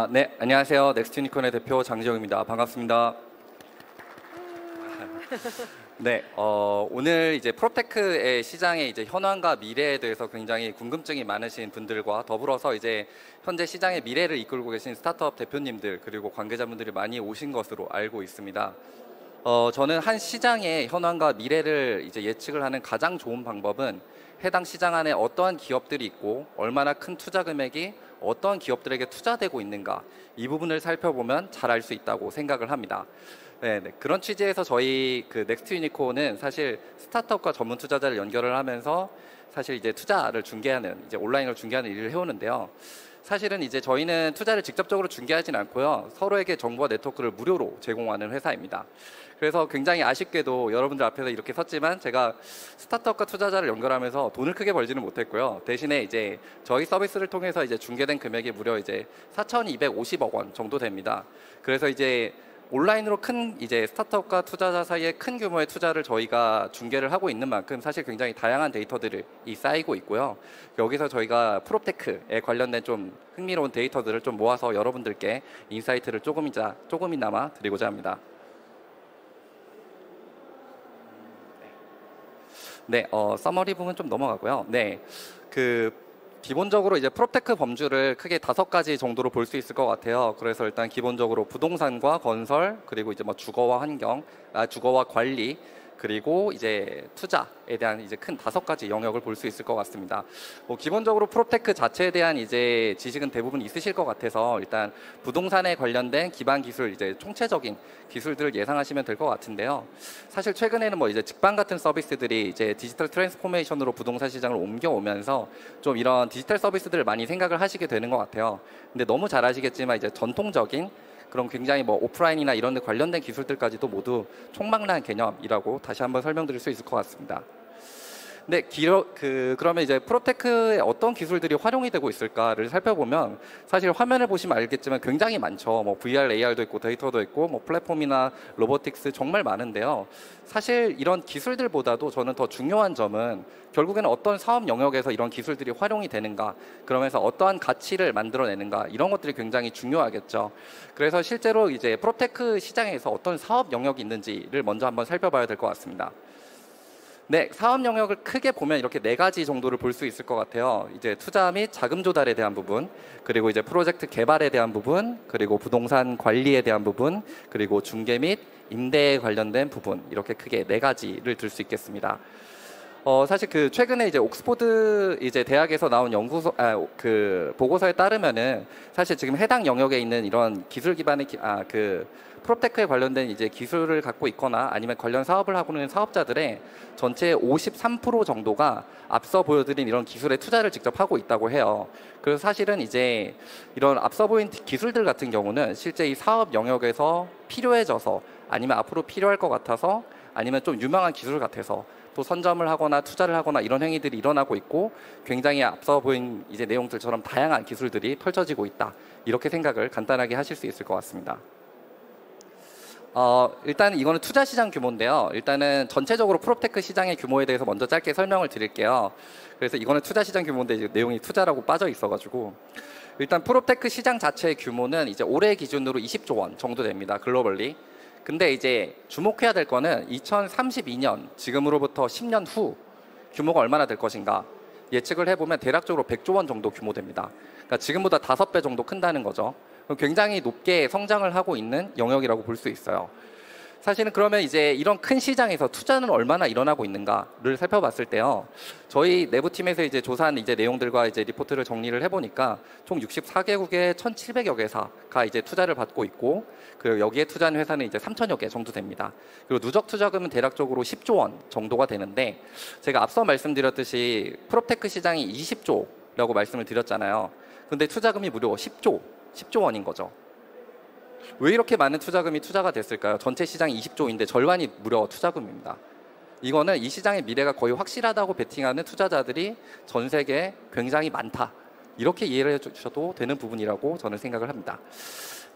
네, 안녕하세요. 넥스트 유니콘의 대표 장지영입니다. 반갑습니다. 네, 오늘 이제 프롭테크의 시장의 이제 현황과 미래에 대해서 굉장히 궁금증이 많으신 분들과 더불어서 이제 현재 시장의 미래를 이끌고 계신 스타트업 대표님들 그리고 관계자분들이 많이 오신 것으로 알고 있습니다. 저는 한 시장의 현황과 미래를 이제 예측을 하는 가장 좋은 방법은 해당 시장 안에 어떠한 기업들이 있고 얼마나 큰 투자 금액이 어떤 기업들에게 투자되고 있는가, 이 부분을 살펴보면 잘 알 수 있다고 생각을 합니다. 네, 그런 취지에서 저희 그 넥스트 유니콘은 사실 스타트업과 전문 투자자를 연결을 하면서 사실 이제 투자를 중개하는, 이제 온라인으로 중개하는 일을 해오는데요. 사실은 이제 저희는 투자를 직접적으로 중개하진 않고요, 서로에게 정보와 네트워크를 무료로 제공하는 회사입니다. 그래서 굉장히 아쉽게도 여러분들 앞에서 이렇게 섰지만 제가 스타트업과 투자자를 연결하면서 돈을 크게 벌지는 못했고요. 대신에 이제 저희 서비스를 통해서 이제 중개된 금액이 무려 이제 4,250억 원 정도 됩니다. 그래서 이제 온라인으로 큰 이제 스타트업과 투자자 사이에 큰 규모의 투자를 저희가 중개를 하고 있는 만큼 사실 굉장히 다양한 데이터들이 쌓이고 있고요. 여기서 저희가 프롭테크에 관련된 좀 흥미로운 데이터들을 좀 모아서 여러분들께 인사이트를 조금이나마 드리고자 합니다. 네, 서머리 부분 좀 넘어가고요. 네, 기본적으로 이제 프롭테크 범주를 크게 5가지 정도로 볼 수 있을 것 같아요. 그래서 일단 기본적으로 부동산과 건설, 그리고 이제 뭐 주거와 환경, 주거와 관리, 그리고 이제 투자에 대한 이제 큰 5가지 영역을 볼 수 있을 것 같습니다. 뭐 기본적으로 프롭테크 자체에 대한 이제 지식은 대부분 있으실 것 같아서 일단 부동산에 관련된 기반 기술, 이제 총체적인 기술들을 예상하시면 될 것 같은데요. 사실 최근에는 뭐 이제 직방 같은 서비스들이 이제 디지털 트랜스포메이션으로 부동산 시장을 옮겨오면서 좀 이런 디지털 서비스들을 많이 생각을 하시게 되는 것 같아요. 근데 너무 잘 아시겠지만 이제 전통적인 그럼 굉장히 뭐 오프라인이나 이런 데 관련된 기술들까지도 모두 총망라한 개념이라고 다시 한번 설명드릴 수 있을 것 같습니다. 네, 그러면 이제 프롭테크에 어떤 기술들이 활용이 되고 있을까를 살펴보면 사실 화면을 보시면 알겠지만 굉장히 많죠. 뭐 VR, AR도 있고 데이터도 있고 뭐 플랫폼이나 로보틱스 정말 많은데요. 사실 이런 기술들보다도 저는 더 중요한 점은 결국에는 어떤 사업 영역에서 이런 기술들이 활용이 되는가, 그러면서 어떠한 가치를 만들어내는가, 이런 것들이 굉장히 중요하겠죠. 그래서 실제로 이제 프롭테크 시장에서 어떤 사업 영역이 있는지를 먼저 한번 살펴봐야 될 것 같습니다. 네, 사업 영역을 크게 보면 이렇게 4가지 정도를 볼 수 있을 것 같아요. 이제 투자 및 자금 조달에 대한 부분, 그리고 이제 프로젝트 개발에 대한 부분, 그리고 부동산 관리에 대한 부분, 그리고 중개 및 임대에 관련된 부분, 이렇게 크게 4가지를 들 수 있겠습니다. 사실 최근에 이제 옥스포드 이제 대학에서 나온 보고서에 따르면은 사실 지금 해당 영역에 있는 이런 기술 기반의 프롭테크에 관련된 이제 기술을 갖고 있거나 아니면 관련 사업을 하고 있는 사업자들의 전체의 53% 정도가 앞서 보여드린 이런 기술에 투자를 직접 하고 있다고 해요. 그래서 사실은 이제 이런 앞서 보인 기술들 같은 경우는 실제 이 사업 영역에서 필요해져서 아니면 앞으로 필요할 것 같아서 아니면 좀 유명한 기술 같아서 또 선점을 하거나 투자를 하거나 이런 행위들이 일어나고 있고 굉장히 앞서 보인 이제 내용들처럼 다양한 기술들이 펼쳐지고 있다. 이렇게 생각을 간단하게 하실 수 있을 것 같습니다. 일단 이거는 투자 시장 규모인데요. 일단은 전체적으로 프롭테크 시장의 규모에 대해서 먼저 짧게 설명을 드릴게요. 그래서 이거는 투자 시장 규모인데 이제 내용이 투자라고 빠져 있어가지고 일단 프롭테크 시장 자체의 규모는 이제 올해 기준으로 20조 원 정도 됩니다. 글로벌리. 근데 이제 주목해야 될 거는 2032년 지금으로부터 10년 후 규모가 얼마나 될 것인가 예측을 해보면 대략적으로 100조 원 정도 규모 됩니다. 그러니까 지금보다 5배 정도 큰다는 거죠. 굉장히 높게 성장을 하고 있는 영역이라고 볼 수 있어요. 사실은 그러면 이제 이런 큰 시장에서 투자는 얼마나 일어나고 있는가를 살펴봤을 때요. 저희 내부팀에서 이제 조사한 이제 내용들과 이제 리포트를 정리를 해보니까 총 64개국의 1,700여 개사가 이제 투자를 받고 있고, 그리고 여기에 투자한 회사는 이제 3,000여 개 정도 됩니다. 그리고 누적 투자금은 대략적으로 10조 원 정도가 되는데, 제가 앞서 말씀드렸듯이 프롭테크 시장이 20조라고 말씀을 드렸잖아요. 근데 투자금이 무려 10조 원인 거죠. 왜 이렇게 많은 투자금이 투자가 됐을까요? 전체 시장이 20조인데 절반이 무려 투자금입니다. 이거는 이 시장의 미래가 거의 확실하다고 베팅하는 투자자들이 전 세계에 굉장히 많다. 이렇게 이해를 해주셔도 되는 부분이라고 저는 생각을 합니다.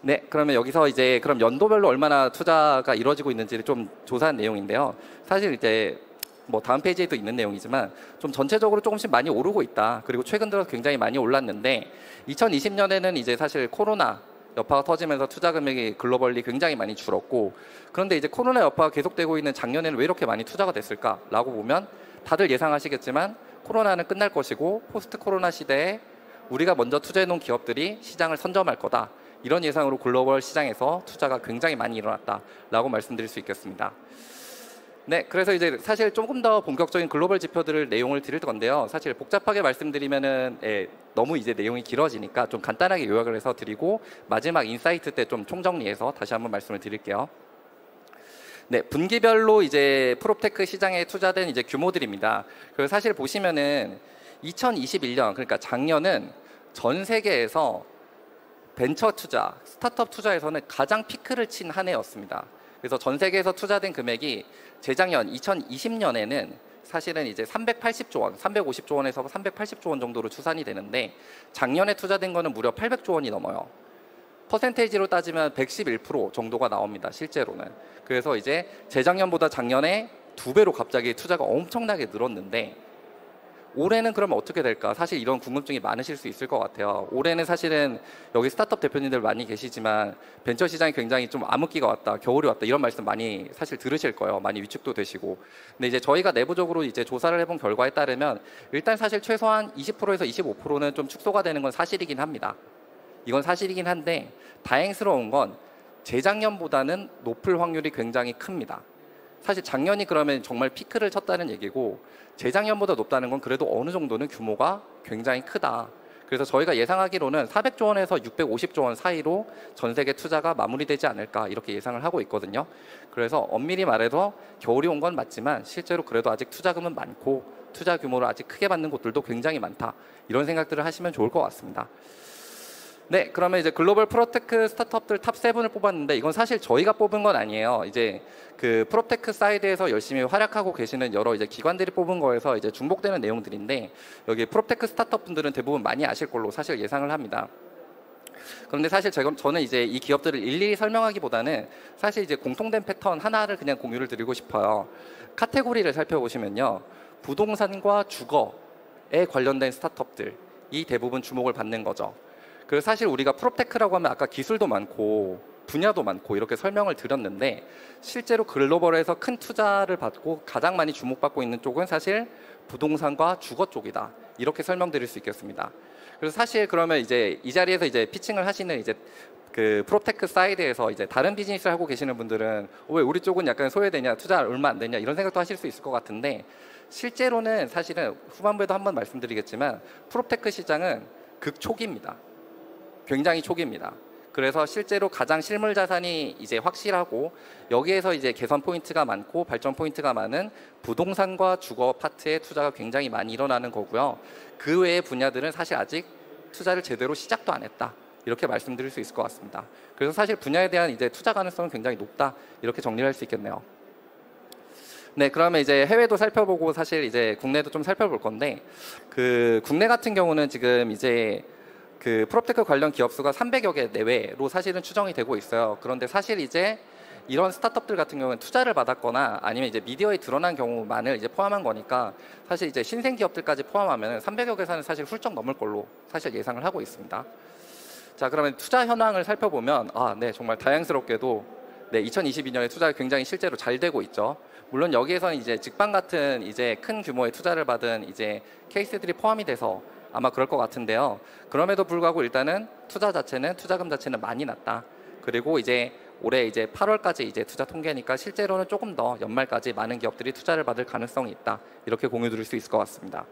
네, 그러면 여기서 이제 그럼 연도별로 얼마나 투자가 이루어지고 있는지를 좀 조사한 내용인데요. 사실 이제 뭐 다음 페이지에도 있는 내용이지만 좀 전체적으로 조금씩 많이 오르고 있다. 그리고 최근 들어서 굉장히 많이 올랐는데 2020년에는 이제 사실 코로나 여파가 터지면서 투자 금액이 글로벌리 굉장히 많이 줄었고, 그런데 이제 코로나 여파가 계속되고 있는 작년에는 왜 이렇게 많이 투자가 됐을까라고 보면 다들 예상하시겠지만 코로나는 끝날 것이고 포스트 코로나 시대에 우리가 먼저 투자해 놓은 기업들이 시장을 선점할 거다. 이런 예상으로 글로벌 시장에서 투자가 굉장히 많이 일어났다라고 말씀드릴 수 있겠습니다. 네, 그래서 이제 사실 조금 더 본격적인 글로벌 지표들을 내용을 드릴 건데요. 사실 복잡하게 말씀드리면은 너무 이제 내용이 길어지니까 좀 간단하게 요약을 해서 드리고 마지막 인사이트 때 좀 총정리해서 다시 한번 말씀을 드릴게요. 네, 분기별로 이제 프롭테크 시장에 투자된 이제 규모들입니다. 그래서 사실 보시면은 2021년, 그러니까 작년은 전 세계에서 벤처 투자, 스타트업 투자에서는 가장 피크를 친 한 해였습니다. 그래서 전 세계에서 투자된 금액이 재작년 2020년에는 사실은 이제 380조 원, 350조 원에서 380조 원 정도로 추산이 되는데 작년에 투자된 거는 무려 800조 원이 넘어요. 퍼센테이지로 따지면 111% 정도가 나옵니다. 실제로는. 그래서 이제 재작년보다 작년에 2배로 갑자기 투자가 엄청나게 늘었는데 올해는 그러면 어떻게 될까? 사실 이런 궁금증이 많으실 수 있을 것 같아요. 올해는 사실은 여기 스타트업 대표님들 많이 계시지만 벤처 시장이 굉장히 좀 암흑기가 왔다, 겨울이 왔다 이런 말씀 많이 사실 들으실 거예요. 많이 위축도 되시고. 근데 이제 저희가 내부적으로 이제 조사를 해본 결과에 따르면 일단 사실 최소한 20%에서 25%는 좀 축소가 되는 건 사실이긴 합니다. 이건 사실이긴 한데 다행스러운 건 재작년보다는 높을 확률이 굉장히 큽니다. 사실 작년이 그러면 정말 피크를 쳤다는 얘기고 재작년보다 높다는 건 그래도 어느 정도는 규모가 굉장히 크다. 그래서 저희가 예상하기로는 400조 원에서 650조 원 사이로 전 세계 투자가 마무리되지 않을까 이렇게 예상을 하고 있거든요. 그래서 엄밀히 말해서 겨울이 온 건 맞지만 실제로 그래도 아직 투자금은 많고 투자 규모를 아직 크게 받는 곳들도 굉장히 많다. 이런 생각들을 하시면 좋을 것 같습니다. 네, 그러면 이제 글로벌 프로테크 스타트업들 탑 7을 뽑았는데 이건 사실 저희가 뽑은 건 아니에요. 이제 그 프로테크 사이드에서 열심히 활약하고 계시는 여러 이제 기관들이 뽑은 거에서 이제 중복되는 내용들인데 여기 프로테크 스타트업 분들은 대부분 많이 아실 걸로 사실 예상을 합니다. 그런데 사실 저는 이제 이 기업들을 일일이 설명하기보다는 사실 이제 공통된 패턴 하나를 그냥 공유를 드리고 싶어요. 카테고리를 살펴보시면요, 부동산과 주거에 관련된 스타트업들이 대부분 주목을 받는 거죠. 그래서 사실 우리가 프롭테크라고 하면 아까 기술도 많고 분야도 많고 이렇게 설명을 드렸는데 실제로 글로벌에서 큰 투자를 받고 가장 많이 주목받고 있는 쪽은 사실 부동산과 주거 쪽이다. 이렇게 설명드릴 수 있겠습니다. 그래서 사실 그러면 이제 이 자리에서 이제 피칭을 하시는 이제 그 프롭테크 사이드에서 이제 다른 비즈니스를 하고 계시는 분들은 왜 우리 쪽은 약간 소외되냐, 투자 얼마 안 되냐 이런 생각도 하실 수 있을 것 같은데 실제로는 사실은 후반부에도 한번 말씀드리겠지만 프롭테크 시장은 극초기입니다. 굉장히 초기입니다. 그래서 실제로 가장 실물 자산이 이제 확실하고 여기에서 이제 개선 포인트가 많고 발전 포인트가 많은 부동산과 주거 파트의 투자가 굉장히 많이 일어나는 거고요. 그 외의 분야들은 사실 아직 투자를 제대로 시작도 안 했다. 이렇게 말씀드릴 수 있을 것 같습니다. 그래서 사실 분야에 대한 이제 투자 가능성은 굉장히 높다. 이렇게 정리를 할 수 있겠네요. 네, 그러면 이제 해외도 살펴보고 사실 이제 국내도 좀 살펴볼 건데 그 국내 같은 경우는 지금 이제 그 프롭테크 관련 기업 수가 300여 개 내외로 사실은 추정이 되고 있어요. 그런데 사실 이제 이런 스타트업들 같은 경우는 투자를 받았거나 아니면 이제 미디어에 드러난 경우만을 이제 포함한 거니까 사실 이제 신생 기업들까지 포함하면 300여 개사는 사실 훌쩍 넘을 걸로 사실 예상을 하고 있습니다. 자, 그러면 투자 현황을 살펴보면 네, 정말 다행스럽게도 네, 2022년에 투자가 굉장히 실제로 잘 되고 있죠. 물론 여기에서는 이제 직방 같은 이제 큰 규모의 투자를 받은 이제 케이스들이 포함이 돼서 아마 그럴 것 같은데요. 그럼에도 불구하고 일단은 투자금 자체는 많이 났다. 그리고 이제 올해 이제 8월까지 이제 투자 통계니까 실제로는 조금 더 연말까지 많은 기업들이 투자를 받을 가능성이 있다. 이렇게 공유 드릴 수 있을 것 같습니다.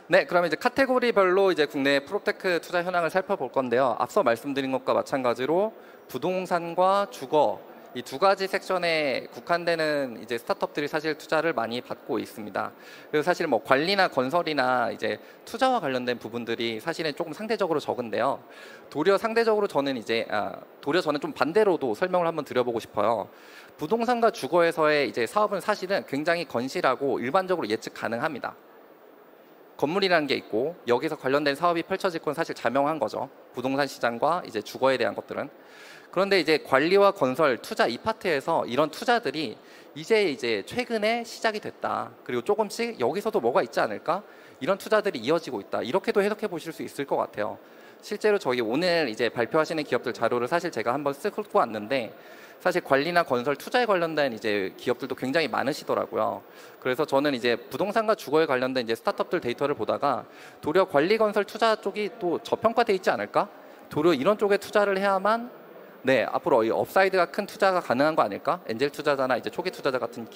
네, 그럼 이제 카테고리별로 이제 국내 프롭테크 투자 현황을 살펴볼 건데요. 앞서 말씀드린 것과 마찬가지로 부동산과 주거 이 두 가지 섹션에 국한되는 이제 스타트업들이 사실 투자를 많이 받고 있습니다. 그래서 사실 뭐 관리나 건설이나 이제 투자와 관련된 부분들이 사실은 조금 상대적으로 적은데요. 도리어 상대적으로 저는 이제 도리어 저는 좀 반대로도 설명을 한번 드려보고 싶어요. 부동산과 주거에서의 이제 사업은 사실은 굉장히 건실하고 일반적으로 예측 가능합니다. 건물이라는 게 있고 여기서 관련된 사업이 펼쳐질 건 사실 자명한 거죠. 부동산 시장과 이제 주거에 대한 것들은. 그런데 이제 관리와 건설, 투자 이 파트에서 이런 투자들이 이제 최근에 시작이 됐다. 그리고 조금씩 여기서도 뭐가 있지 않을까? 이런 투자들이 이어지고 있다. 이렇게도 해석해 보실 수 있을 것 같아요. 실제로 저희 오늘 이제 발표하시는 기업들 자료를 사실 제가 한번 쓱 훑고 왔는데 사실 관리나 건설, 투자에 관련된 이제 기업들도 굉장히 많으시더라고요. 그래서 저는 이제 부동산과 주거에 관련된 이제 스타트업들 데이터를 보다가 도리어 관리, 건설, 투자 쪽이 또 저평가돼 있지 않을까? 도리어 이런 쪽에 투자를 해야만 네, 앞으로 이 업사이드가 큰 투자가 가능한 거 아닐까? 엔젤 투자자나 이제 초기 투자자 같은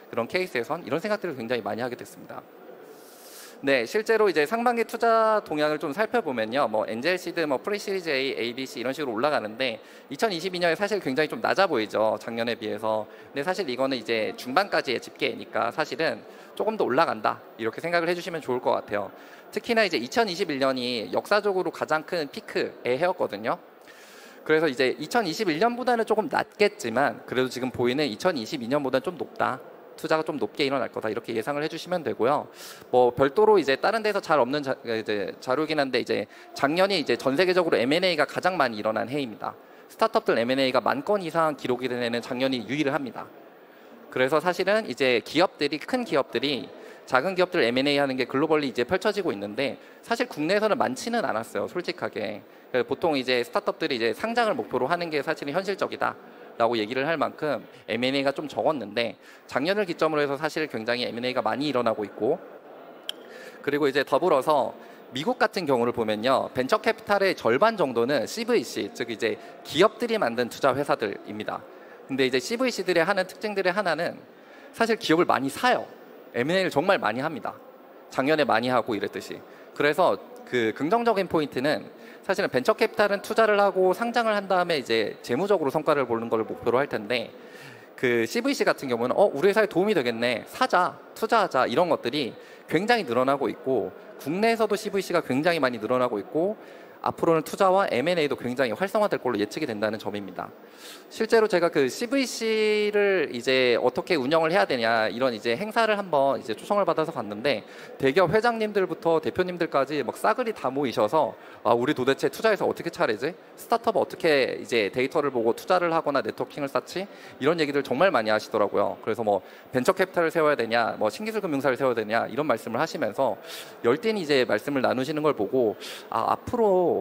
그런 케이스에선 이런 생각들을 굉장히 많이 하게 됐습니다. 네, 실제로 이제 상반기 투자 동향을 좀 살펴보면요, 뭐 엔젤 시드, 뭐 프리시리즈 A, A, B, C 이런 식으로 올라가는데 2022년에 사실 굉장히 좀 낮아 보이죠, 작년에 비해서. 근데 사실 이거는 이제 중반까지의 집계니까 사실은 조금 더 올라간다 이렇게 생각을 해주시면 좋을 것 같아요. 특히나 이제 2021년이 역사적으로 가장 큰 피크의 해였거든요. 그래서 이제 2021년보다는 조금 낮겠지만 그래도 지금 보이는 2022년보다는 좀 높다. 투자가 좀 높게 일어날 거다 이렇게 예상을 해주시면 되고요. 뭐 별도로 이제 다른 데서 잘 없는 이제 자료긴 한데 이제 작년이 이제 전 세계적으로 M&A가 가장 많이 일어난 해입니다. 스타트업들 M&A가 10,000건 이상 기록이 된 해는 작년이 유일합니다. 그래서 사실은 이제 기업들이 큰 기업들이 작은 기업들 M&A 하는 게 글로벌리 이제 펼쳐지고 있는데 사실 국내에서는 많지는 않았어요, 솔직하게. 보통 이제 스타트업들이 이제 상장을 목표로 하는 게 사실은 현실적이다. 라고 얘기를 할 만큼 M&A가 좀 적었는데 작년을 기점으로 해서 사실 굉장히 M&A가 많이 일어나고 있고 그리고 이제 더불어서 미국 같은 경우를 보면요 벤처 캐피탈의 절반 정도는 CVC 즉 이제 기업들이 만든 투자 회사들입니다. 근데 이제 CVC들의 하는 특징들의 하나는 사실 기업을 많이 사요. M&A를 정말 많이 합니다. 작년에 많이 하고 이랬듯이. 그래서 그 긍정적인 포인트는 사실은 벤처 캐피탈은 투자를 하고 상장을 한 다음에 이제 재무적으로 성과를 보는 걸 목표로 할 텐데 그 CVC 같은 경우는 우리 회사에 도움이 되겠네, 사자, 투자하자 이런 것들이 굉장히 늘어나고 있고 국내에서도 CVC가 굉장히 많이 늘어나고 있고 앞으로는 투자와 M&A도 굉장히 활성화될 걸로 예측이 된다는 점입니다. 실제로 제가 그 CVC를 이제 어떻게 운영을 해야 되냐 이런 이제 행사를 한번 이제 초청을 받아서 갔는데 대기업 회장님들부터 대표님들까지 막 싸그리 다 모이셔서 우리 도대체 투자해서 어떻게 차리지? 스타트업 어떻게 이제 데이터를 보고 투자를 하거나 네트워킹을 쌓지? 이런 얘기들 정말 많이 하시더라고요. 그래서 뭐 벤처 캐피탈을 세워야 되냐, 뭐 신기술 금융사를 세워야 되냐 이런 말씀을 하시면서 열띤히 이제 말씀을 나누시는 걸 보고 앞으로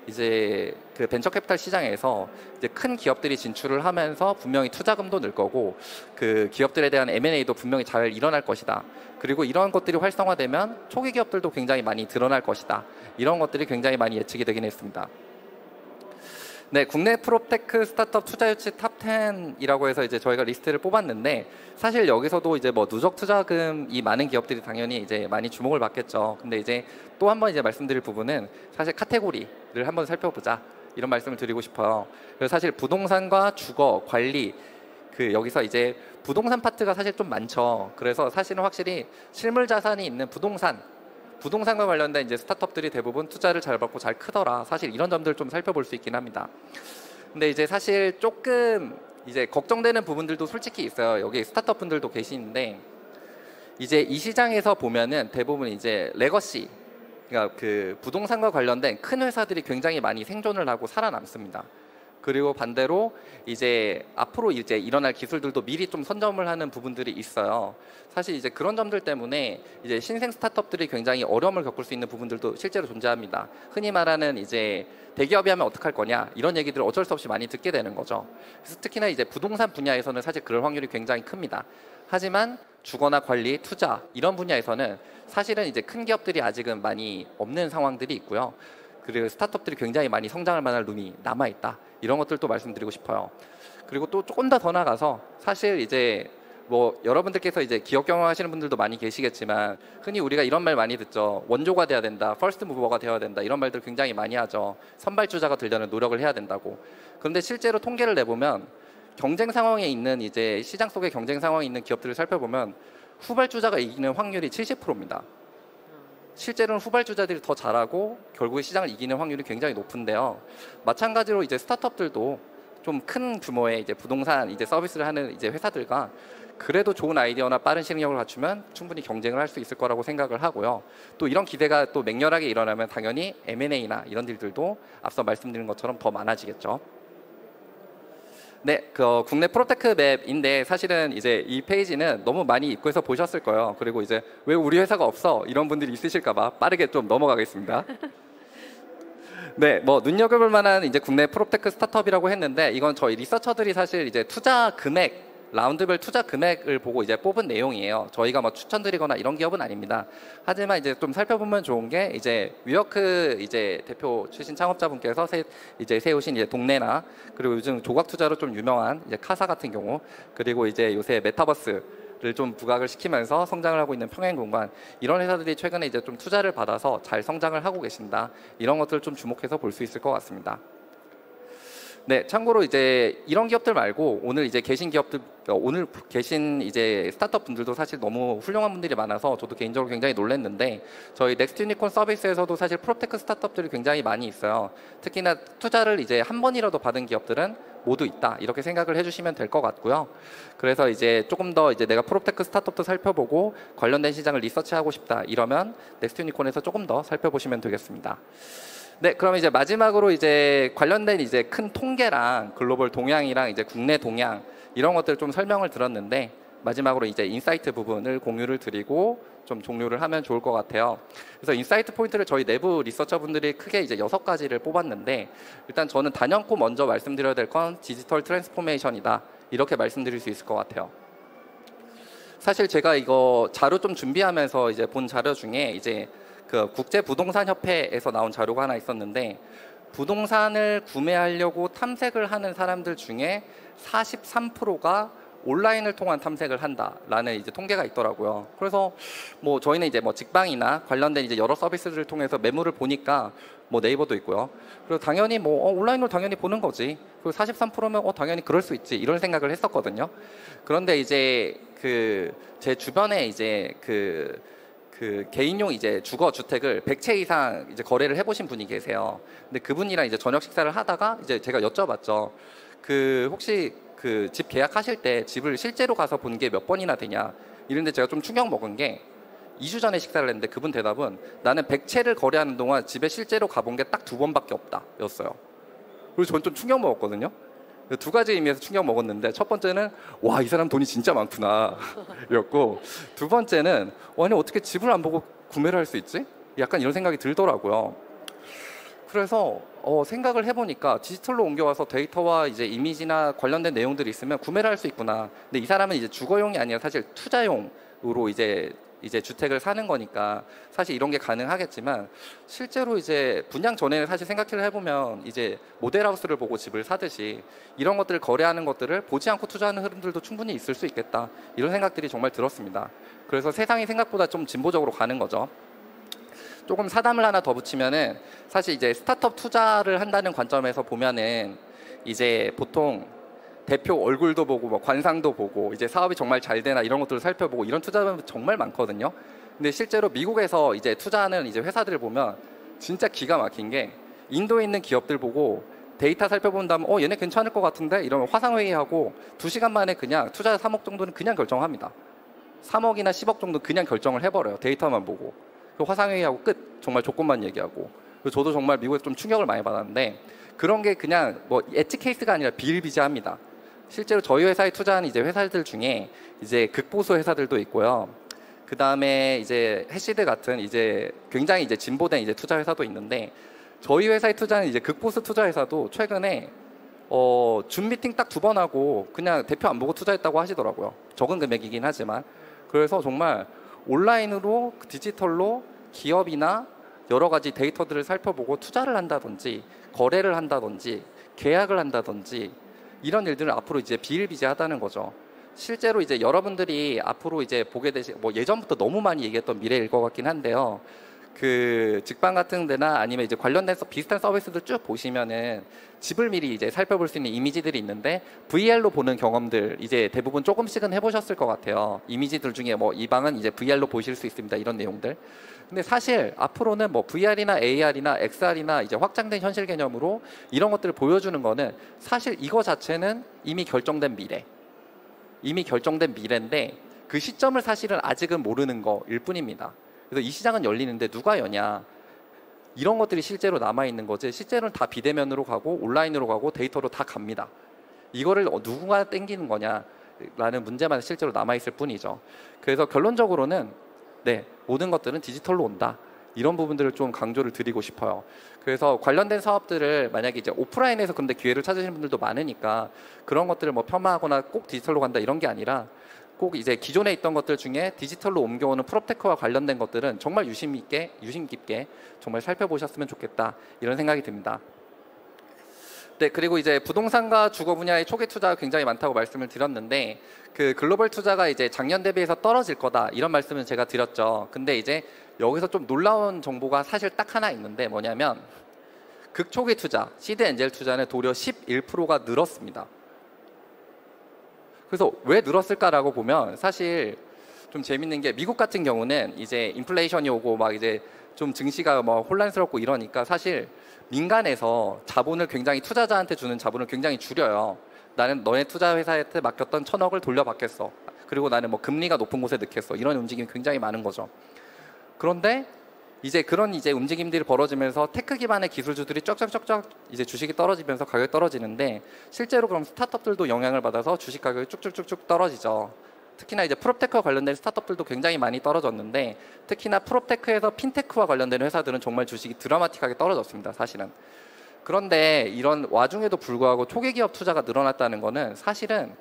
이제 그 벤처 캐피탈 시장에서 이제 큰 기업들이 진출을 하면서 분명히 투자금도 늘 거고 그 기업들에 대한 M&A도 분명히 잘 일어날 것이다. 그리고 이런 것들이 활성화되면 초기 기업들도 굉장히 많이 드러날 것이다. 이런 것들이 굉장히 많이 예측이 되긴 했습니다. 네, 국내 프로테크 스타트업 투자 유치 탑 10이라고 해서 이제 저희가 리스트를 뽑았는데 사실 여기서도 이제 뭐 누적 투자금이 많은 기업들이 당연히 이제 많이 주목을 받겠죠. 근데 이제 또 한 번 이제 말씀드릴 부분은 사실 카테고리를 한번 살펴보자 이런 말씀을 드리고 싶어요. 그래서 사실 부동산과 주거, 관리 그 여기서 이제 부동산 파트가 사실 좀 많죠. 그래서 사실은 확실히 실물 자산이 있는 부동산과 관련된 이제 스타트업들이 대부분 투자를 잘 받고 잘 크더라. 사실 이런 점들을 좀 살펴볼 수 있긴 합니다. 근데 이제 사실 조금 이제 걱정되는 부분들도 솔직히 있어요. 여기 스타트업 분들도 계시는데 이제 이 시장에서 보면은 대부분 이제 레거시, 그러니까 그 부동산과 관련된 큰 회사들이 굉장히 많이 생존을 하고 살아남습니다. 그리고 반대로 이제 앞으로 이제 일어날 기술들도 미리 좀 선점을 하는 부분들이 있어요. 사실 이제 그런 점들 때문에 이제 신생 스타트업들이 굉장히 어려움을 겪을 수 있는 부분들도 실제로 존재합니다. 흔히 말하는 이제 대기업이 하면 어떡할 거냐 이런 얘기들을 어쩔 수 없이 많이 듣게 되는 거죠. 그래서 특히나 이제 부동산 분야에서는 사실 그럴 확률이 굉장히 큽니다. 하지만 주거나 관리, 투자 이런 분야에서는 사실은 이제 큰 기업들이 아직은 많이 없는 상황들이 있고요. 그리고 스타트업들이 굉장히 많이 성장할 만한 룸이 남아있다. 이런 것들도 말씀드리고 싶어요. 그리고 또 조금 더 나가서 사실 이제 뭐 여러분들께서 이제 기업 경영하시는 분들도 많이 계시겠지만 흔히 우리가 이런 말 많이 듣죠. 원조가 돼야 된다, 퍼스트 무버가 되어야 된다 이런 말들 굉장히 많이 하죠. 선발주자가 되려는 노력을 해야 된다고. 그런데 실제로 통계를 내보면 경쟁 상황에 있는 이제 시장 속의 경쟁 상황에 있는 기업들을 살펴보면 후발주자가 이기는 확률이 70%입니다. 실제로는 후발주자들이 더 잘하고 결국에 시장을 이기는 확률이 굉장히 높은데요. 마찬가지로 이제 스타트업들도 좀 큰 규모의 이제 부동산 이제 서비스를 하는 이제 회사들과 그래도 좋은 아이디어나 빠른 실행력을 갖추면 충분히 경쟁을 할 수 있을 거라고 생각을 하고요. 또 이런 기대가 또 맹렬하게 일어나면 당연히 M&A나 이런 딜들도 앞서 말씀드린 것처럼 더 많아지겠죠. 네, 국내 프로테크 맵인데 사실은 이제 이 페이지는 너무 많이 입구에서 보셨을 거예요. 그리고 이제 왜 우리 회사가 없어? 이런 분들이 있으실까봐 빠르게 좀 넘어가겠습니다. 네, 뭐 눈여겨볼 만한 이제 국내 프로테크 스타트업이라고 했는데 이건 저희 리서처들이 사실 이제 투자 금액 라운드별 투자 금액을 보고 이제 뽑은 내용이에요. 저희가 뭐 추천드리거나 이런 기업은 아닙니다. 하지만 이제 좀 살펴보면 좋은 게 이제 위워크 이제 대표 출신 창업자분께서 이제 세우신 이제 동네나 그리고 요즘 조각 투자로 좀 유명한 이제 카사 같은 경우 그리고 이제 요새 메타버스를 좀 부각을 시키면서 성장을 하고 있는 평행공간 이런 회사들이 최근에 이제 좀 투자를 받아서 잘 성장을 하고 계신다. 이런 것들을 좀 주목해서 볼 수 있을 것 같습니다. 네, 참고로 이제 이런 기업들 말고 오늘 이제 계신 기업들, 오늘 계신 이제 스타트업 분들도 사실 너무 훌륭한 분들이 많아서 저도 개인적으로 굉장히 놀랐는데 저희 넥스트 유니콘 서비스에서도 사실 프로테크 스타트업들이 굉장히 많이 있어요. 특히나 투자를 이제 한 번이라도 받은 기업들은 모두 있다 이렇게 생각을 해주시면 될 것 같고요. 그래서 이제 조금 더 이제 내가 프로테크 스타트업도 살펴보고 관련된 시장을 리서치하고 싶다 이러면 넥스트 유니콘에서 조금 더 살펴보시면 되겠습니다. 네, 그럼 이제 마지막으로 이제 관련된 이제 큰 통계랑 글로벌 동향이랑 이제 국내 동향 이런 것들을 좀 설명을 들었는데 마지막으로 이제 인사이트 부분을 공유를 드리고 좀 종료를 하면 좋을 것 같아요. 그래서 인사이트 포인트를 저희 내부 리서처 분들이 크게 이제 6가지를 뽑았는데 일단 저는 단연코 먼저 말씀드려야 될 건 디지털 트랜스포메이션이다 이렇게 말씀드릴 수 있을 것 같아요. 사실 제가 이거 자료 좀 준비하면서 이제 본 자료 중에 이제 그 국제부동산협회에서 나온 자료가 하나 있었는데 부동산을 구매하려고 탐색을 하는 사람들 중에 43%가 온라인을 통한 탐색을 한다라는 이제 통계가 있더라고요. 그래서 뭐 저희는 이제 뭐 직방이나 관련된 이제 여러 서비스들을 통해서 매물을 보니까 뭐 네이버도 있고요. 그리고 당연히 뭐 온라인으로 당연히 보는 거지. 그리고 43%면 당연히 그럴 수 있지 이런 생각을 했었거든요. 그런데 이제 그 제 주변에 이제 그 개인용 이제 주거 주택을 100채 이상 이제 거래를 해보신 분이 계세요. 근데 그분이랑 이제 저녁 식사를 하다가 이제 제가 여쭤봤죠. 그 혹시 그 집 계약하실 때 집을 실제로 가서 본 게 몇 번이나 되냐? 이런데 제가 좀 충격 먹은 게 2주 전에 식사를 했는데 그분 대답은 나는 100채를 거래하는 동안 집에 실제로 가본 게 딱 2번밖에 없다 였어요. 그래서 저는 좀 충격 먹었거든요. 2가지 의미에서 충격 먹었는데 첫 번째는 와, 이 사람 돈이 진짜 많구나 였고 두 번째는 아니 어떻게 집을 안 보고 구매를 할 수 있지? 약간 이런 생각이 들더라고요. 그래서 생각을 해보니까 디지털로 옮겨와서 데이터와 이제 이미지나 관련된 내용들이 있으면 구매를 할 수 있구나. 근데 이 사람은 이제 주거용이 아니라 사실 투자용으로 이제 주택을 사는 거니까 사실 이런 게 가능하겠지만 실제로 이제 분양 전에는 사실 생각을 해보면 이제 모델하우스를 보고 집을 사듯이 이런 것들을 거래하는 것들을 보지 않고 투자하는 흐름들도 충분히 있을 수 있겠다 이런 생각들이 정말 들었습니다. 그래서 세상이 생각보다 좀 진보적으로 가는 거죠. 조금 사담을 하나 더 붙이면은 사실 이제 스타트업 투자를 한다는 관점에서 보면은 이제 보통 대표 얼굴도 보고 뭐 관상도 보고 이제 사업이 정말 잘 되나 이런 것들을 살펴보고 이런 투자는 정말 많거든요. 근데 실제로 미국에서 이제 투자하는 이제 회사들을 보면 진짜 기가 막힌 게 인도에 있는 기업들 보고 데이터 살펴본 다음에 얘네 괜찮을 것 같은데 이러면 화상회의하고 2시간 만에 그냥 투자 3억 정도는 그냥 결정합니다. 3억이나 10억 정도 그냥 결정을 해버려요. 데이터만 보고. 화상회의하고 끝. 정말 조건만 얘기하고. 저도 정말 미국에서 좀 충격을 많이 받았는데 그런 게 그냥 뭐 엣지 케이스가 아니라 비일비재합니다. 실제로 저희 회사에 투자한 이제 회사들 중에 이제 극보수 회사들도 있고요. 그 다음에 이제 해시드 같은 이제 굉장히 이제 진보된 이제 투자 회사도 있는데 저희 회사에 투자한 이제 극보수 투자 회사도 최근에 줌 미팅 딱 2번 하고 그냥 대표 안 보고 투자했다고 하시더라고요. 적은 금액이긴 하지만. 그래서 정말 온라인으로 디지털로 기업이나 여러 가지 데이터들을 살펴보고 투자를 한다든지 거래를 한다든지 계약을 한다든지 이런 일들은 앞으로 이제 비일비재하다는 거죠. 실제로 이제 여러분들이 앞으로 이제 보게 되실 뭐 예전부터 너무 많이 얘기했던 미래일 것 같긴 한데요. 그 직방 같은 데나 아니면 이제 관련된 비슷한 서비스들 쭉 보시면은 집을 미리 이제 살펴볼 수 있는 이미지들이 있는데 VR로 보는 경험들 이제 대부분 조금씩은 해보셨을 것 같아요. 이미지들 중에 뭐 이 방은 이제 VR로 보실 수 있습니다. 이런 내용들. 근데 사실 앞으로는 뭐 VR이나 AR이나 XR이나 이제 확장된 현실 개념으로 이런 것들을 보여주는 거는 사실 이거 자체는 이미 결정된 미래. 이미 결정된 미래인데 그 시점을 사실은 아직은 모르는 거일 뿐입니다. 그래서 이 시장은 열리는데 누가 여냐? 이런 것들이 실제로 남아있는 거지 실제로는 다 비대면으로 가고 온라인으로 가고 데이터로 다 갑니다. 이거를 누가 땡기는 거냐라는 문제만 실제로 남아있을 뿐이죠. 그래서 결론적으로는 네, 모든 것들은 디지털로 온다. 이런 부분들을 좀 강조를 드리고 싶어요. 그래서 관련된 사업들을 만약에 이제 오프라인에서 근데 기회를 찾으시는 분들도 많으니까 그런 것들을 뭐 폄하하거나 꼭 디지털로 간다 이런 게 아니라 꼭 이제 기존에 있던 것들 중에 디지털로 옮겨오는 프롭테크와 관련된 것들은 정말 유심 깊게 정말 살펴보셨으면 좋겠다 이런 생각이 듭니다. 네, 그리고 이제 부동산과 주거 분야의 초기 투자가 굉장히 많다고 말씀을 드렸는데 그 글로벌 투자가 이제 작년 대비해서 떨어질 거다 이런 말씀을 제가 드렸죠. 근데 이제 여기서 좀 놀라운 정보가 사실 딱 하나 있는데 뭐냐면 극초기 투자, 시드 엔젤 투자는 도리어 11%가 늘었습니다. 그래서 왜 늘었을까라고 보면 사실 좀 재밌는 게 미국 같은 경우는 이제 인플레이션이 오고 막 이제 좀 증시가 뭐 혼란스럽고 이러니까 사실 민간에서 자본을 굉장히 투자자한테 주는 자본을 굉장히 줄여요. 나는 너네 투자 회사한테 맡겼던 1,000억을 돌려받겠어. 그리고 나는 뭐 금리가 높은 곳에 넣겠어. 이런 움직임이 굉장히 많은 거죠. 그런데 이제 그런 이제 움직임들이 벌어지면서 테크 기반의 기술주들이 쩍쩍쩍쩍 이제 주식이 떨어지면서 가격이 떨어지는데 실제로 그럼 스타트업들도 영향을 받아서 주식 가격이 쭉쭉쭉쭉 떨어지죠. 특히나 이제 프롭테크와 관련된 스타트업들도 굉장히 많이 떨어졌는데 특히나 프롭테크에서 핀테크와 관련된 회사들은 정말 주식이 드라마틱하게 떨어졌습니다. 사실은. 그런데 이런 와중에도 불구하고 초기 기업 투자가 늘어났다는 거는 사실은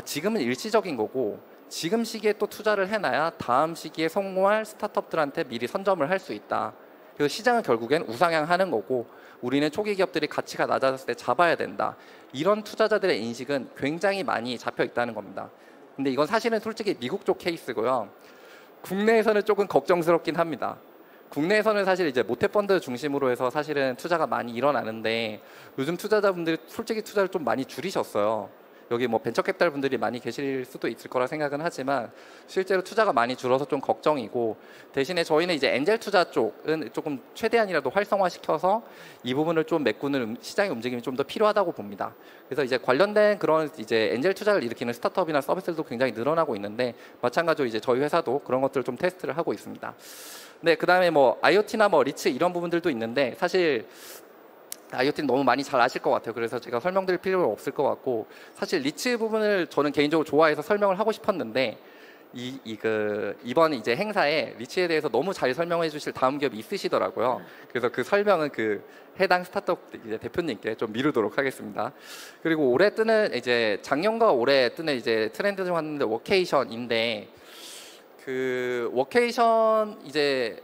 지금은 일시적인 거고 지금 시기에 또 투자를 해놔야 다음 시기에 성공할 스타트업들한테 미리 선점을 할 수 있다. 그래서 시장은 결국엔 우상향하는 거고 우리는 초기 기업들이 가치가 낮아졌을 때 잡아야 된다. 이런 투자자들의 인식은 굉장히 많이 잡혀 있다는 겁니다. 근데 이건 사실은 솔직히 미국 쪽 케이스고요. 국내에서는 조금 걱정스럽긴 합니다. 국내에서는 사실 이제 모태펀드 중심으로 해서 사실은 투자가 많이 일어나는데 요즘 투자자분들이 솔직히 투자를 좀 많이 줄이셨어요. 여기 뭐 벤처캐피탈 분들이 많이 계실 수도 있을 거라 생각은 하지만 실제로 투자가 많이 줄어서 좀 걱정이고 대신에 저희는 이제 엔젤 투자 쪽은 조금 최대한이라도 활성화시켜서 이 부분을 좀 메꾸는 시장의 움직임이 좀 더 필요하다고 봅니다. 그래서 이제 관련된 그런 이제 엔젤 투자를 일으키는 스타트업이나 서비스들도 굉장히 늘어나고 있는데 마찬가지로 이제 저희 회사도 그런 것들을 좀 테스트를 하고 있습니다. 네, 그다음에 뭐 IoT나 뭐 리츠 이런 부분들도 있는데 사실 IoT는 너무 많이 잘 아실 것 같아요. 그래서 제가 설명드릴 필요가 없을 것 같고 사실 리츠 부분을 저는 개인적으로 좋아해서 설명을 하고 싶었는데 이번 이제 행사에 리츠에 대해서 너무 잘 설명해 주실 다음 기업이 있으시더라고요. 그래서 그 설명은 그 해당 스타트업 이제 대표님께 좀 미루도록 하겠습니다. 그리고 올해 뜨는 이제 작년과 올해 뜨는 이제 트렌드 중 하는데 워케이션인데 그 워케이션 이제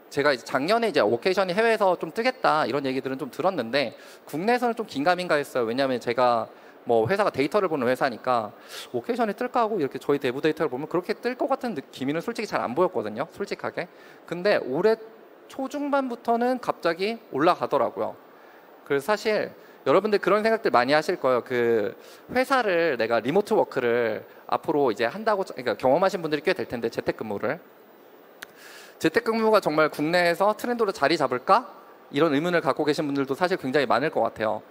제가 이제 작년에 이제 워케이션이 해외에서 좀 뜨겠다 이런 얘기들은 좀 들었는데 국내에서는 좀 긴가민가 했어요. 왜냐하면 제가 뭐 회사가 데이터를 보는 회사니까 워케이션이 뜰까 하고 이렇게 저희 내부 데이터를 보면 그렇게 뜰 것 같은 기미는 솔직히 잘 안 보였거든요. 솔직하게. 근데 올해 초중반부터는 갑자기 올라가더라고요. 그래서 사실 여러분들 그런 생각들 많이 하실 거예요. 그 회사를 내가 리모트 워크를 앞으로 이제 한다고 그러니까 경험하신 분들이 꽤 될 텐데 재택근무를 재택근무가 정말 국내에서 트렌드로 자리 잡을까? 이런 의문을 갖고 계신 분들도 사실 굉장히 많을 것 같아요.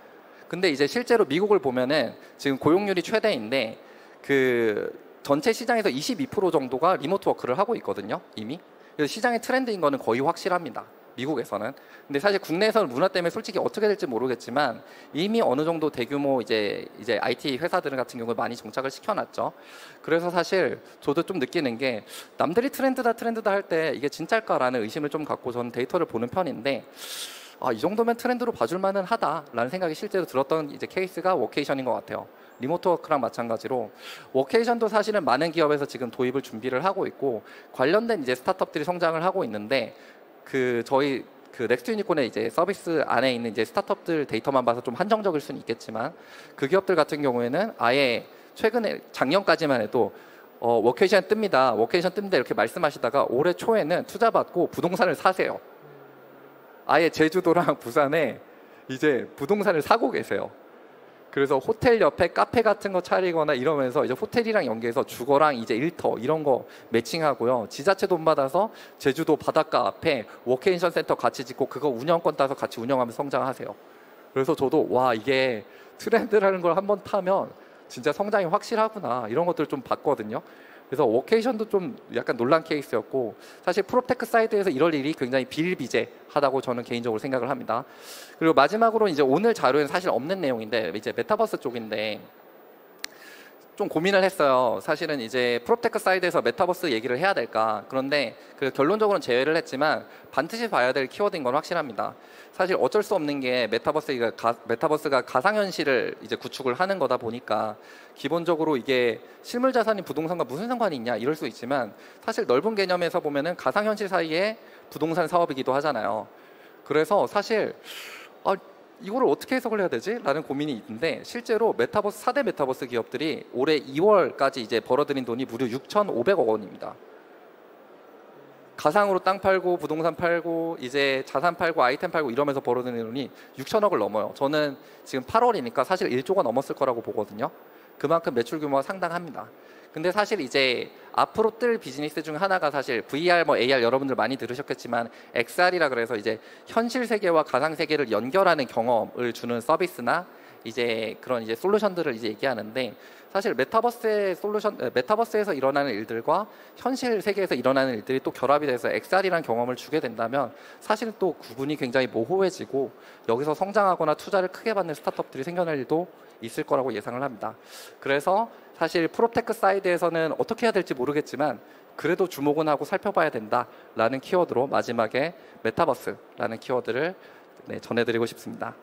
근데 이제 실제로 미국을 보면은 지금 고용률이 최대인데 그 전체 시장에서 22% 정도가 리모트 워크를 하고 있거든요, 이미. 그래서 시장의 트렌드인 거는 거의 확실합니다. 미국에서는. 근데 사실 국내에서는 문화 때문에 솔직히 어떻게 될지 모르겠지만 이미 어느 정도 대규모 이제 IT 회사들 같은 경우에 많이 정착을 시켜놨죠. 그래서 사실 저도 좀 느끼는 게 남들이 트렌드다 할 때 이게 진짜일까라는 의심을 좀 갖고 저는 데이터를 보는 편인데 이 정도면 트렌드로 봐줄 만은 하다라는 생각이 실제로 들었던 이제 케이스가 워케이션인 것 같아요. 리모트 워크랑 마찬가지로 워케이션도 사실은 많은 기업에서 지금 도입을 준비를 하고 있고 관련된 이제 스타트업들이 성장을 하고 있는데 저희 넥스트 유니콘의 이제 서비스 안에 있는 이제 스타트업들 데이터만 봐서 좀 한정적일 수는 있겠지만 그 기업들 같은 경우에는 아예 최근에 작년까지만 해도 워케이션 뜹니다. 워케이션 뜬다 이렇게 말씀하시다가 올해 초에는 투자 받고 부동산을 사세요. 아예 제주도랑 부산에 이제 부동산을 사고 계세요. 그래서 호텔 옆에 카페 같은 거 차리거나 이러면서 이제 호텔이랑 연계해서 주거랑 이제 일터 이런 거 매칭하고요. 지자체 돈 받아서 제주도 바닷가 앞에 워케이션 센터 같이 짓고 그거 운영권 따서 같이 운영하면서 성장하세요. 그래서 저도 와 이게 트렌드라는 걸 한번 타면 진짜 성장이 확실하구나 이런 것들을 좀 봤거든요. 그래서 워케이션도 좀 약간 논란 케이스였고 사실 프롭테크 사이드에서 이럴 일이 굉장히 비일비재하다고 저는 개인적으로 생각을 합니다. 그리고 마지막으로 이제 오늘 자료에는 사실 없는 내용인데 이제 메타버스 쪽인데 좀 고민을 했어요. 사실은 이제 프롭테크 사이드에서 메타버스 얘기를 해야 될까. 그런데 그 결론적으로는 제외를 했지만 반드시 봐야 될 키워드인 건 확실합니다. 사실 어쩔 수 없는 게 메타버스가 가상현실을 이제 구축을 하는 거다 보니까 기본적으로 이게 실물 자산이 부동산과 무슨 상관이 있냐 이럴 수 있지만 사실 넓은 개념에서 보면은 가상현실 사이에 부동산 사업이기도 하잖아요. 그래서 사실 이거를 어떻게 해석을 해야 되지? 라는 고민이 있는데 실제로 4대 메타버스 기업들이 올해 2월까지 이제 벌어들인 돈이 무려 6,500억 원입니다. 가상으로 땅 팔고 부동산 팔고 이제 자산 팔고 아이템 팔고 이러면서 벌어들인 돈이 6천억을 넘어요. 저는 지금 8월이니까 사실 1조가 넘었을 거라고 보거든요. 그만큼 매출 규모가 상당합니다. 근데 사실 이제 앞으로 뜰 비즈니스 중 하나가 사실 VR, AR 여러분들 많이 들으셨겠지만 XR이라 그래서 이제 현실 세계와 가상 세계를 연결하는 경험을 주는 서비스나 이제 그런 이제 솔루션들을 이제 얘기하는데 사실 메타버스에서 일어나는 일들과 현실 세계에서 일어나는 일들이 또 결합이 돼서 XR이라는 경험을 주게 된다면 사실 또 구분이 굉장히 모호해지고 여기서 성장하거나 투자를 크게 받는 스타트업들이 생겨날 일도 있을 거라고 예상을 합니다. 그래서 사실 프롭테크 사이드에서는 어떻게 해야 될지 모르겠지만 그래도 주목은 하고 살펴봐야 된다라는 키워드로 마지막에 메타버스라는 키워드를 전해드리고 싶습니다.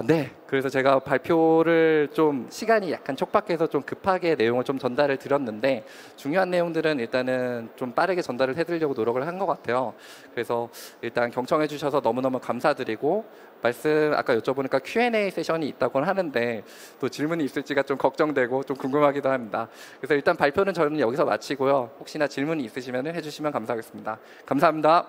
네. 그래서 제가 발표를 좀 시간이 약간 촉박해서 좀 급하게 내용을 좀 전달을 드렸는데 중요한 내용들은 일단은 좀 빠르게 전달을 해드리려고 노력을 한 것 같아요. 그래서 일단 경청해 주셔서 너무너무 감사드리고 말씀 아까 여쭤보니까 Q&A 세션이 있다고는 하는데 또 질문이 있을지가 좀 걱정되고 좀 궁금하기도 합니다. 그래서 일단 발표는 저는 여기서 마치고요. 혹시나 질문이 있으시면 해주시면 감사하겠습니다. 감사합니다.